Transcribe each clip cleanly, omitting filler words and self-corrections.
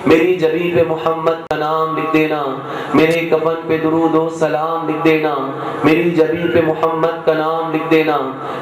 میری جبین پہ محمد کا نام لکھ دینا، میرے کفن پہ درود و سلام لکھ دینا، میری جبین پہ محمد کا نام لکھ دینا،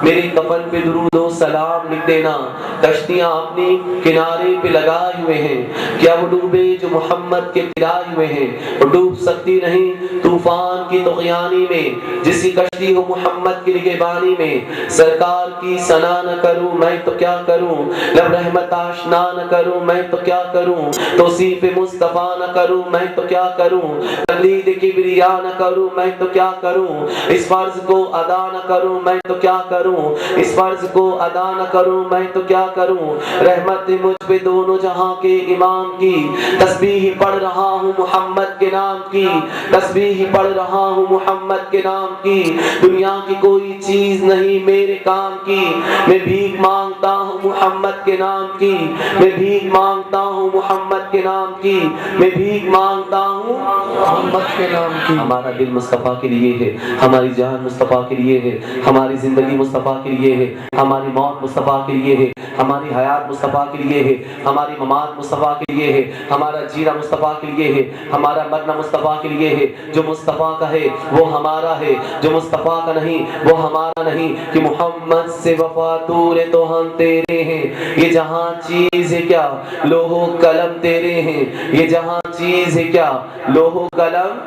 میرے کفن پہ درود و سلام لکھ دینا۔ کشتیاں اپنی کنارے پہ لگائے ہوئے ہیں، کیا وہ ڈوبے جو محمد کے گرائے ہوئے ہیں، وہ ڈوب سکتی نہیں طوفان کی طغیانی میں، جس کی کشتی ہو محمد کی نگہبانی میں۔ سرکار کی ثنا نہ کروں میں تو کیا کروں، لب رحمت آشنا نہ کروں میں تو کیا کروں، توصیف مصطفیٰ نہ کروں میں تو کیا کروں، تقلید کبریا نہ کروں میں تو کیا کروں، اس فرض کو ادا نہ کروں میں تو کیا کروں، اس فرض کو ادا نہ کروں میں تو کیا کروں۔ رحمت مجھ پہ دونوں جہاں کے امام کی، تسبیح پڑھ رہا ہوں محمد کے نام کی، تسبیح پڑھ رہا ہوں محمد کے نام کی۔ دنیا کی کوئی چیز نہیں میرے کام کی، میں بھیک مانگتا ہوں محمد کے نام کی، میں بھیک مانگتا ہوں محمد کے نام کی، میں بھیک مانگتا ہوں محمد کے نام کی۔ ہمارا دل مصطفیٰ کے لیے ہے، ہماری جان مصطفیٰ کے لیے ہے، ہماری زندگی مصطفیٰ کے لیے ہے، ہماری موت مصطفیٰ کے لیے ہے، ہماری حیات مصطفیٰ کے لیے ہے، ہماری ممات مصطفیٰ کے لیے ہے، ہمارا جینا مصطفیٰ کے لیے ہے، ہمارا مرنا مصطفیٰ کے لیے ہے۔ جو مصطفیٰ کا ہے وہ ہمارا ہے، جو مصطفیٰ کا نہیں وہ ہمارا نہیں۔ کہ محمد سے وفا تورے تو ہم تیرے ہیں، یہ جہاں چیز ہے کیا لوح و قلم تیرے ہیں، یہ جہاں چیز ہے کیا لوح و قلم،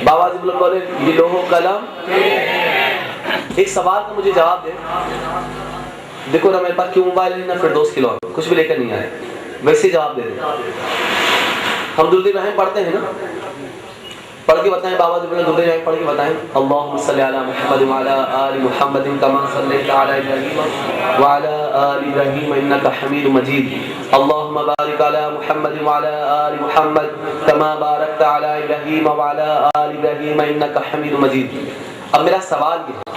بابا جی بولے یہ لوح و قلم۔ ایک سوال کا مجھے جواب دے، دیکھو نا میرے پاس کیوں موبائل ہے، نہ فردوس کی لون کچھ بھی لے کر نہیں آئے، ویسے جواب دے دیں۔ ہم درود ابراہیم پڑھتے ہیں نا، پڑھ کے بتائیں بابا جی درود ابراہیم پڑھ کے بتائیں۔ اللہم صلی علی محمد وعلی آل محمد کما صلیت علی ابراہیم وعلی آل ابراہیم انک حمید مجید۔ اللہم بارک علی محمد وعلی آل محمد کما بارکت علی ابراہیم وعلی آل ابراہیم انک حمید مجید۔ اب میرا سوال یہ ہے،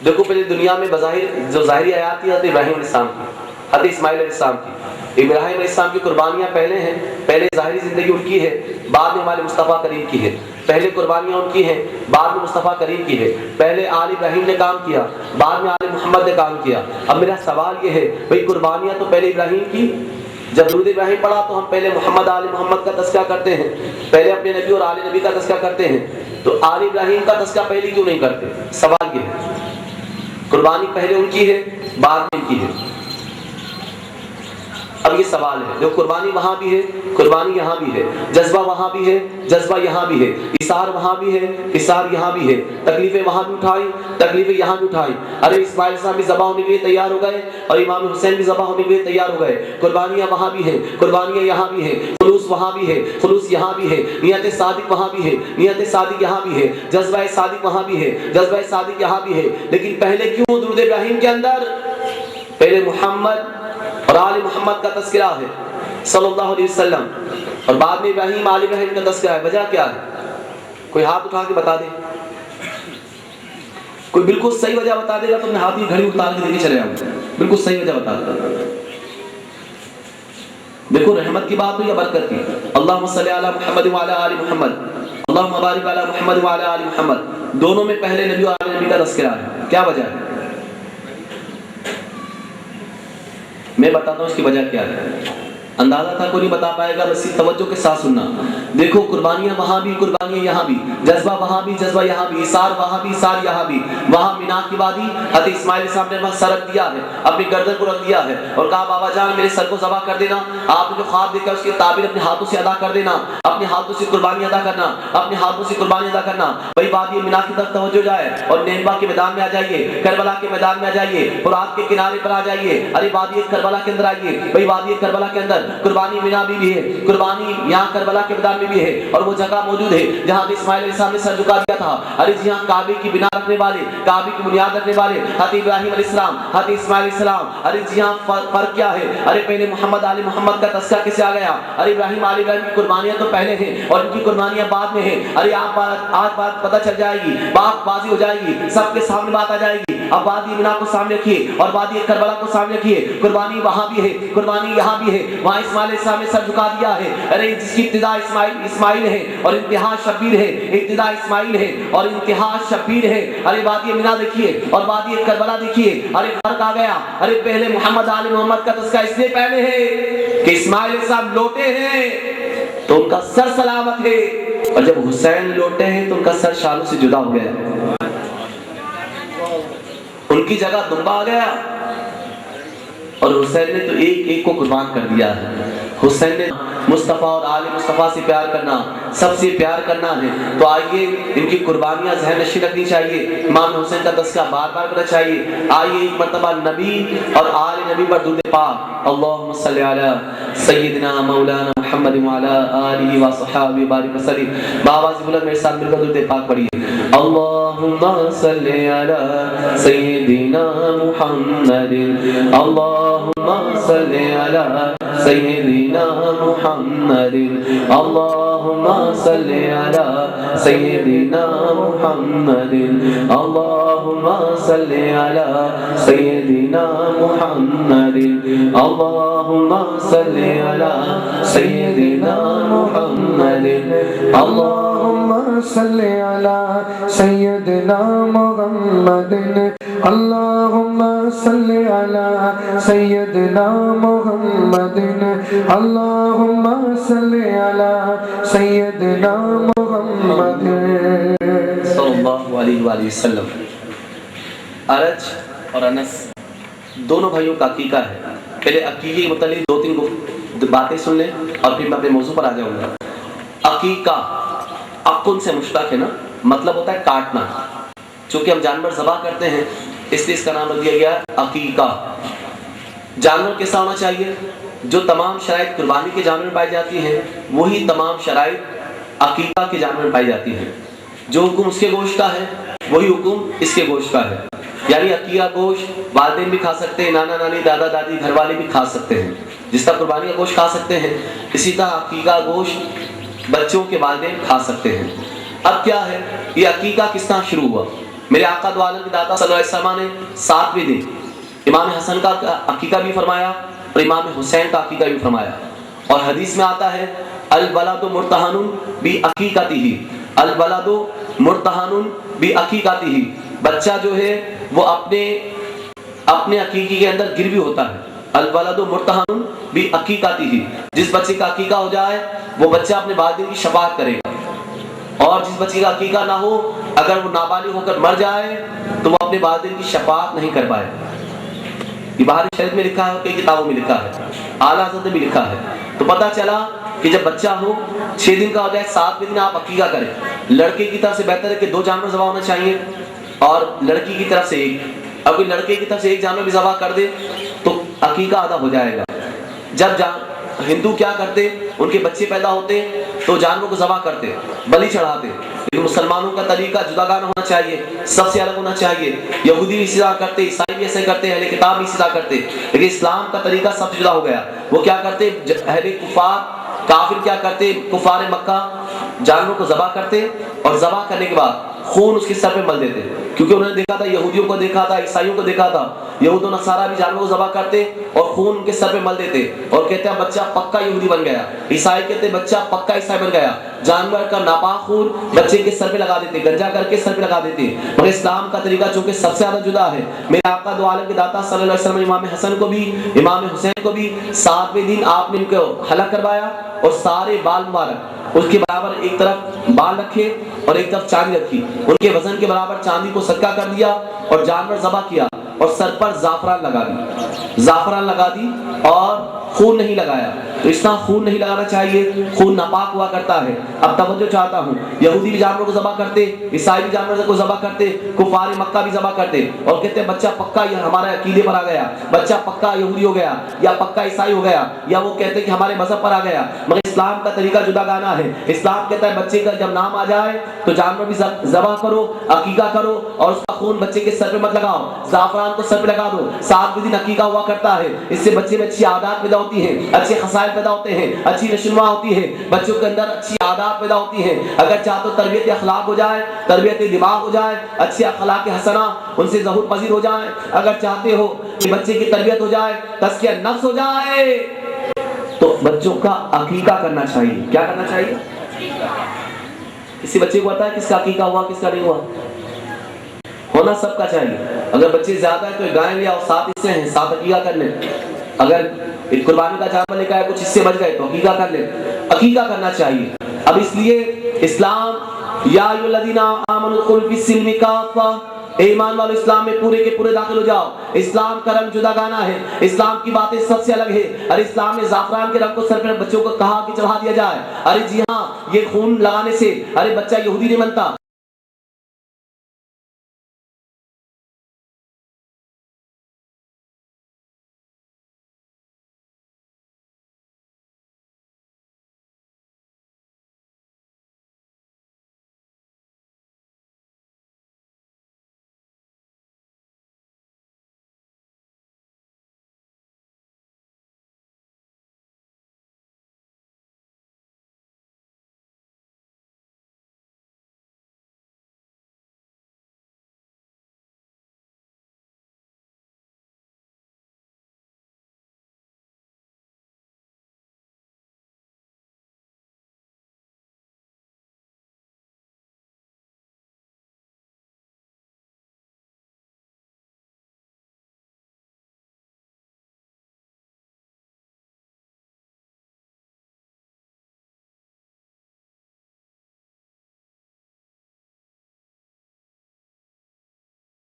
دیکھو پہلے دنیا میں بظاہر جو ظاہری آیات تھی حضرت ابراہیم علیہ السلام کی، حضرت اسماعیل علیہ السلام کی، ابراہیم علیہ السلام کی قربانیاں پہلے ہیں، پہلے ظاہری زندگی ان کی ہے، بعد میں ہمارے مصطفیٰ کریم کی ہے۔ پہلے قربانیاں ان کی ہیں، بعد میں مصطفیٰ کریم کی ہے۔ پہلے آل ابراہیم نے کام کیا، بعد میں آل محمد نے کام کیا۔ اب میرا سوال یہ ہے بھئی قربانیاں تو پہلے ابراہیم کی، جب درود ابراہیم پڑھا تو ہم پہلے محمد آل محمد کا تذکرہ کرتے ہیں، پہلے اپنے نبی اور آل نبی کا تذکرہ کرتے ہیں، تو آل ابراہیم کا تذکرہ پہلے کیوں نہیں کرتے؟ سوال یہ ہے، قربانی پہلے ان کی ہے بعد میں ان کی ہے۔ اب یہ سوال ہے، جو قربانی وہاں بھی ہے قربانی یہاں بھی ہے، جذبہ وہاں بھی ہے جذبہ یہاں بھی ہے، اثار وہاں بھی ہے اثار یہاں بھی ہے، تکلیفیں وہاں بھی اٹھائیں تکلیفیں یہاں بھی اٹھائیں۔ ارے اسماعیل صاحب بھی ذبح ہونے کے لیے تیار ہو گئے اور امام حسین بھی ذبح ہونے کے لیے تیار ہو گئے۔ قربانیاں وہاں بھی ہیں قربانیاں یہاں بھی ہیں، خلوص وہاں بھی ہے خلوص یہاں بھی ہے، نیت صادق وہاں بھی ہے نیت صادق یہاں بھی ہے، جذبہ صادق وہاں بھی ہے جذبہ صادق یہاں بھی ہے۔ لیکن پہلے کیوں درود ابراہیم کے اندر پہلے محمد اور آل محمد کا تذکرہ ہے صلی اللہ علیہ وسلم، اور بعد میں ابراہیم آل ابراہیم کا تذکرہ ہے؟ وجہ کیا ہے؟ کوئی ہاتھ اٹھا کے بتا دے، کوئی بالکل صحیح وجہ بتا دے گا تو اپنے ہاتھ کی گھڑی اتار کے دے کے چلے آؤں، بالکل صحیح وجہ بتا دے۔ دیکھو رحمت کی بات ہوئی یا برکت کی؟ اللہم صلی علی محمد وعلی آل محمد، اللہم بارک علی محمد وعلی آل محمد، دونوں میں پہلے نبی اور آل نبی کا تذکرہ ہے، کیا وجہ ہے؟ میں بتاتا ہوں اس کی وجہ کیا ہے، اندازہ تھا کوئی نہیں بتا پائے گا، بس توجہ کے ساتھ سننا۔ دیکھو قربانیاں وہاں بھی قربانیاں یہاں بھی، جذبہ وہاں بھی جذبہ یہاں بھی، اثار وہاں بھی اثار یہاں بھی۔ وہاں مینا کی وادی حضرت اسماعیل صاحب نے سر رکھ دیا ہے، اپنی گردن کو رکھ دیا ہے اور کہا بابا جان میرے سر کو ذبح کر دینا، آپ نے جو خواب دیکھا اس کی تعبیر اپنے ہاتھوں سے ادا کر دینا، اپنے ہاتھوں سے قربانی ادا کرنا، اپنے ہاتھوں سے قربانی ادا کرنا۔ وہی وادی مینا کی طرف توجہ جائے اور نینوا کے میدان میں آ جائیے، کربلا کے میدان میں آ جائیے، فرات کے کنارے پر آ جائیے، ارے وادی کربلا کے اندر آئیے۔ وہی وادی کربلا کے اندر قربانی مینا بھی ہے، قربانی یہاں کربلا کے میدان میں بھی ہے، اور وہ جگہ موجود ہے جہاں اسماعیل علیہ السلام نے سر جھکا دیا تھا۔ ارے جی ہاں کعبے کی بنا رکھنے والے، کعبے کی بنیاد رکھنے والے حضرت ابراہیم علیہ السلام، حضرت اسماعیل علیہ السلام۔ ارے جی ہاں فرق کیا ہے؟ ارے پہلے محمد آل محمد کا تذکرہ کیسے آ گیا؟ ارے ابراہیم آل ابراہیم کی قربانیاں تو پہلے ہیں اور ان کی قربانیاں بعد میں ہیں۔ ارے آج بات پتہ چل جائے گی، بات واضح ہو جائے گی، سب کے سامنے بات آ جائے گی۔ اب وادی مینا کو سامنے رکھیے اور وادی کربلا کو سامنے رکھیے. قربانی وہاں بھی ہے, قربانی یہاں بھی ہے. وہاں اسماعیل علیہ السلام نے سر جھکا دیا ہے. ارے جس کی ابتدا اسماعیل ہے اور انتہا شبیر ہے, ابتدا اسماعیل ہے اور انتہا شبیر ہے. ارے وادی مینا دیکھیے اور وادی کربلا دیکھیے, ارے فرق آ گیا. ارے پہلے محمد آل محمد کا تذکرہ اس لیے پہلے ہے کہ اسماعیل علیہ السلام لوٹے ہیں تو ان کا سر سلامت ہے, اور جب حسین لوٹے ہیں تو ان کا سر شالوں سے جدا ہو گیا, ان کی جگہ دمبا آ گیا. اور حسین نے تو ایک ایک کو قربان کر دیا ہے. حسین نے مصطفیٰ اور آل مصطفیٰ سے پیار کرنا, سب سے پیار کرنا ہے. تو آئیے ان کی قربانیاں ذہن نشین رکھنی چاہیے, امام حسین کا تذکرہ بار بار کرنا چاہیے. آئیے ایک مرتبہ نبی اور آل نبی پر درود پاک. اللہم صلی علی سیدنا مولانا محمد وعلی آلہ وصحبہ بارک وسلم. بآواز بلند میرے ساتھ مل کر درود پاک پڑھیے. اللہم صلی علی سیدنا محمد, اللہم صلی علی سیدنا محمد, اللہم صلی علی سیدنا محمد, اللہم صلی علی سیدنا محمد, اللہم صلی علی سیدنا محمد, اللہم صلی علی سیدنا محمد, اللہم صلی علی سیدنا محمد, اللہم صلی علی سیدنا محمد صلی اللہ علیہ وآلہ وسلم. ارج اور انس دونوں بھائیوں کا عقیقہ ہے. پہلے عقیقے کے متعلق دو تین باتیں سن لیں اور پھر میں اپنے موضوع پر آ جاؤں گا. عقیقہ عقل سے مشتق ہے نا, مطلب ہوتا ہے کاٹنا. چونکہ ہم جانور ذبح کرتے ہیں اس لیے اس کا نام رکھ دیا گیا عقیقہ. جانور کیسا ہونا چاہیے؟ جو تمام شرائط قربانی کے جانور میں پائی جاتی ہیں وہی تمام شرائط عقیقہ کے جانور میں پائی جاتی ہیں. جو حکم اس کے گوشت کا ہے وہی حکم اس کے گوشت کا ہے. یعنی عقیقہ گوشت والدین بھی کھا سکتے ہیں, نانا نانی دادا دادی گھر والے بھی کھا سکتے ہیں. جس طرح قربانی کا گوشت کھا سکتے ہیں اسی طرح عقیقہ گوشت بچوں کے والدین کھا سکتے ہیں. اب کیا ہے, یہ عقیقہ کس طرح شروع ہوا؟ میرے آقا دو عالم کے داتا صلی اللہ علیہ وسلم نے 7ویں دن امام حسن کا عقیقہ بھی فرمایا اور امام حسین کا عقیقہ بھی فرمایا. اور حدیث میں آتا ہے الولد مرتہن بعقیقتہ, الولد مرتہن بعقیقتہ, بچہ جو ہے وہ اپنے عقیقے کے اندر گروی ہوتا ہے. الولد مرتہن بعقیقتہ, جس بچے کا عقیقہ ہو جائے وہ بچہ اپنے والدین کی شفاعت کرے گا, اور جس بچے کا عقیقہ نہ ہو اگر وہ نابالغ ہو کر مر جائے تو وہ اپنے والدین کی شفاعت نہیں کر پائے. یہ بہاری شریعت میں لکھا ہے اور کئی کتابوں میں لکھا ہے, اعلیٰ حضرت نے بھی لکھا ہے. تو پتہ چلا کہ جب بچہ ہو 6 دن کا ہو جائے 7ویں دن آپ عقیقہ کریں. لڑکے کی طرف سے بہتر ہے کہ 2 جانور ذبح ہونا چاہیے اور لڑکی کی طرف سے 1. اب کوئی لڑکے کی طرف سے 1 جانور بھی ذبح کر دے تو عقیقہ آدھا ہو جائے گا. جب ہندو کیا کرتے, ان کے بچے پیدا ہوتے تو جانوروں کو ذبح کرتے, بلی چڑھاتے. لیکن مسلمانوں کا طریقہ جداگانہ ہونا چاہیے, سب سے الگ ہونا چاہیے. یہودی بھی اسی طرح کرتے, عیسائی بھی ایسے کرتے, اہل کتاب بھی اسی طرح کرتے. لیکن اسلام کا طریقہ سب سے جدا ہو گیا. وہ کیا کرتے, اہل کافر کیا کرتے, کفار مکہ جانوروں کو ذبح کرتے اور ذبح کرنے کے بعد خون اس کے سر پہ مل دیتے. کیونکہ انہوں نے دیکھا تھا, یہودیوں کو دیکھا تھا, عیسائیوں کو دیکھا تھا, یہود و نصارہ بھی جانوروں کو ذبح کرتے اور خون ان کے سر پہ مل دیتے اور کہتے ہیں بچہ پکا یہودی بن گیا. عیسائی کہتے ہیں بچہ پکا عیسائی بن گیا. جانور کا ناپاک خون بچے کے سر پہ لگا دیتے, گنجا کر کے سر پہ لگا دیتے. مگر اسلام کا طریقہ چونکہ سب سے زیادہ جدا ہے. میرے آقا دو عالم کے داتا صلی اللہ علیہ وسلم امام حسن کو بھی امام حسین کو بھی 7ویں دن آپ نے ان کو حلق کروایا اور سارے بال مبارک اس کے برابر ایک طرف بال رکھے اور ایک طرف چاندی رکھی, ان کے وزن کے برابر چاندی کو صدقہ کر دیا اور جانور ذبح کیا اور سر پر زعفران لگا دی اور خون نہیں لگایا. تو اس طرح خون نہیں لگانا چاہیے, خون ناپاک ہوا کرتا ہے. اب توجہ چاہتا ہوں, یہودی بھی جانوروں کو ذبح کرتے, عیسائی بھی جانوروں کو ذبح کرتے, کفار مکہ بھی ذبح کرتے اور کہتے ہیں بچہ پکا یہ ہمارے عقیدے پر آ گیا, بچہ پکا یہودی ہو گیا یا پکا عیسائی ہو گیا, یا وہ کہتے ہیں کہ ہمارے مذہب پر آ گیا. مگر اسلام کا طریقہ جدا گانا ہے. اسلام کہتا ہے بچے کا جب نام آ جائے تو جانور بھی ذبح کرو, عقیقہ کرو اور اس کا خون بچے کے سر پہ مت لگاؤ, زعفران کو سر پہ لگا دو. 7ویں دن عقیقہ ہوا کرتا ہے, اس سے بچے میں اچھی عادات پیدا ہوتی ہیں، اچھے خصائل پیدا ہوتے ہیں، اچھی نشوونما ہوتی ہے، بچوں کے اندر اچھی عادات پیدا ہوتی ہیں۔ اگر چاہے تو تربیت اخلاق ہو جائے، تربیت دماغ ہو جائے، اچھے اخلاق حسنہ ان سے ظہور پذیر ہو جائیں۔ اگر چاہتے ہو کہ بچے کی تربیت ہو جائے، تزکیہ نفس ہو جائے، تو بچوں کا عقیقہ کرنا چاہیے۔ کیا کرنا چاہیے؟ کسی بچے کو پتا ہے کس کا عقیقہ ہوا کس کا نہیں ہوا؟ ہونا سب کا چاہیے۔ اگر بچے زیادہ ہے تو گائے لے آؤ، 7 حصے ہیں، 7 عقیقہ کر لیں۔ اگر ایک قربانی کا جانور لے کے آئے، کچھ حصے بچ گئے تو عقیقہ کر لیں۔ عقیقہ کرنا چاہیے۔ اب اس لیے اسلام یا ایھا الذین آمنوا ادخلوا فی السلم کافہ، اے ایمان والو اسلام میں پورے کے پورے داخل ہو جاؤ۔ اسلام کا رنگ جدا گانا ہے، اسلام کی باتیں سب سے الگ ہے۔ اور اسلام میں زعفران کے رنگ کو سر پر بچوں کو کہا کہ چڑھا دیا جائے، ارے جی ہاں یہ خون لگانے سے ارے بچہ یہودی نہیں بنتا۔